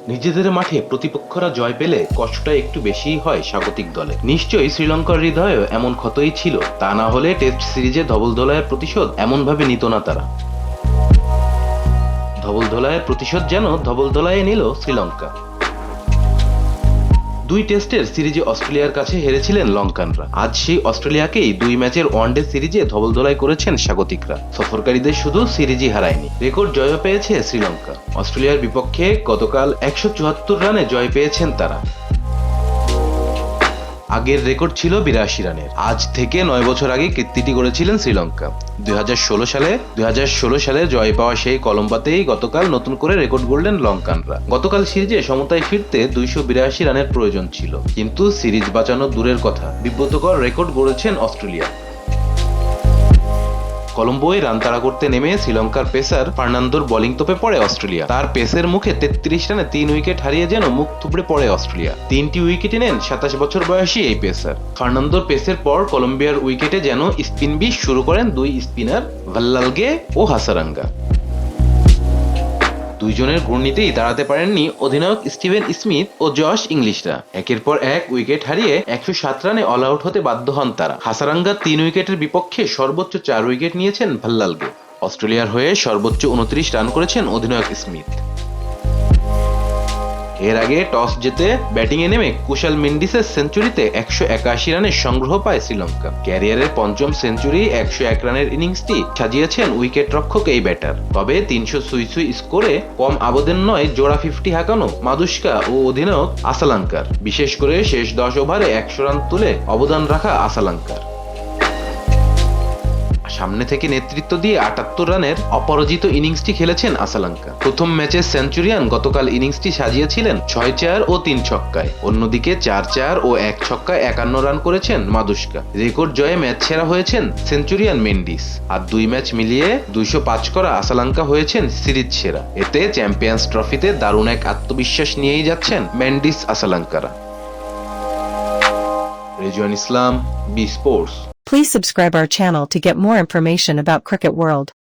নিজেদের মাঠে প্রতিপক্ষরা জয় পেলে কষ্টটা একটু বেশিই হয় স্বাগতিক দলে। নিশ্চয়ই শ্রীলঙ্কার হৃদয়েও এমন ক্ষতই ছিল, তা না হলে টেস্ট সিরিজে ধবলধোলাইয়ের প্রতিশোধ এমনভাবে নিত না তারা। ধবলধোলাইয়ের প্রতিশোধ যেন ধবলধোলাইয়ে নিল শ্রীলঙ্কা। দুই টেস্টের সিরিজে অস্ট্রেলিয়ার কাছে হেরেছিলেন লঙ্কানরা। আজ সেই অস্ট্রেলিয়াকেই দুই ম্যাচের ওয়ানডে সিরিজে ধবলধোলাই করেছেন স্বাগতিকরা। সফরকারীদের শুধু সিরিজই হারায়নি, রেকর্ড জয়ও পেয়েছে শ্রীলঙ্কা। অস্ট্রেলিয়ার বিপক্ষে গতকাল ১৭৪ রানে জয় পেয়েছেন তারা। আগের রেকর্ড ছিল ৮২ রানের। আজ থেকে ৯ বছর আগে কীর্তিটি গড়েছিলেন শ্রীলঙ্কা। ২০১৬ সালে জয় পাওয়া সেই কলম্বোতেই গতকাল নতুন করে রেকর্ড গড়লেন লঙ্কানরা। গতকাল সিরিজে সমতায় ফিরতে ২৮২ রানের প্রয়োজন ছিল, কিন্তু সিরিজ বাঁচানো দূরের কথা, বিব্রতকর রেকর্ড গড়েছেন অস্ট্রেলিয়া। কলম্বোয় রান তাড়া করতে নেমে শ্রীলঙ্কার পেসার ফার্নান্দোর বোলিং তোপে পড়ে অস্ট্রেলিয়া। তার পেসের মুখে ৩৩ রানে ৩ উইকেট হারিয়ে যেন মুখ থুবড়ে পড়ে অস্ট্রেলিয়া। ৩টি উইকেটে নেন ২৭ বছর বয়সী এই পেসার। ফার্নান্দোর পেসের পর কলম্বিয়ার উইকেটে যেন স্পিন বিশ শুরু করেন দুই স্পিনার ভাল্লালগে ও হাসারাঙ্গা। দুইজনের ঘূর্ণিতেই দাঁড়াতে পারেননি অধিনায়ক স্টিভেন স্মিথ ও জশ ইংলিশরা। একের পর এক উইকেট হারিয়ে ১০৭ রানে অল আউট হতে বাধ্য হন তারা। হাসারাঙ্গা ৩ উইকেটের বিপক্ষে সর্বোচ্চ ৪ উইকেট নিয়েছেন ভাল্লালগে। অস্ট্রেলিয়ার হয়ে সর্বোচ্চ ২৯ রান করেছেন অধিনায়ক স্মিথ। এর আগে টস জিতে ব্যাটিংয়ে নেমে কুশাল মেন্ডিসের সেঞ্চুরিতে ১৮১ রানের সংগ্রহ পায় শ্রীলঙ্কা। ক্যারিয়ারের পঞ্চম সেঞ্চুরি ১০১ রানের ইনিংসটি সাজিয়েছেন উইকেট রক্ষক এই ব্যাটার। তবে ৩০০ সুই সুই স্কোরে কম আবেদন নয় জোড়া 50 হাঁকানো মাদুস্কা ও অধিনায়ক আসালাঙ্কার। বিশেষ করে শেষ ১০ ওভারে ১০০ রান তুলে অবদান রাখা আসালাঙ্কার। সামনে থেকে নেতৃত্ব দিয়ে ৭৮ রানের অপরাজিত ইনিংসটি খেলেছেন আসালাঙ্কা। প্রথম ম্যাচের সেঞ্চুরিয়ান গতকাল ইনিংসটি সাজিয়েছিলেন ৬-৪ ও ৩ ছক্কায়। অন্যদিকে ৪-৪ ও ১ ছক্কায় ৫১ রান করেছেন মাদুস্কা। রেকর্ড জয়ে ম্যাচ সেরা হয়েছেন সেঞ্চুরিয়ান মেন্ডিস। আর দুই ম্যাচ মিলিয়ে ২০৫ করা আসালাঙ্কা হয়েছেন সিরিজ সেরা। এতে চ্যাম্পিয়ন্স ট্রফিতে দারুণ এক আত্মবিশ্বাস নিয়েই যাচ্ছেন মেন্ডিস আসালাঙ্কারা। Rezwan Islam, B sports. Please subscribe our channel to get more information about Cricket World.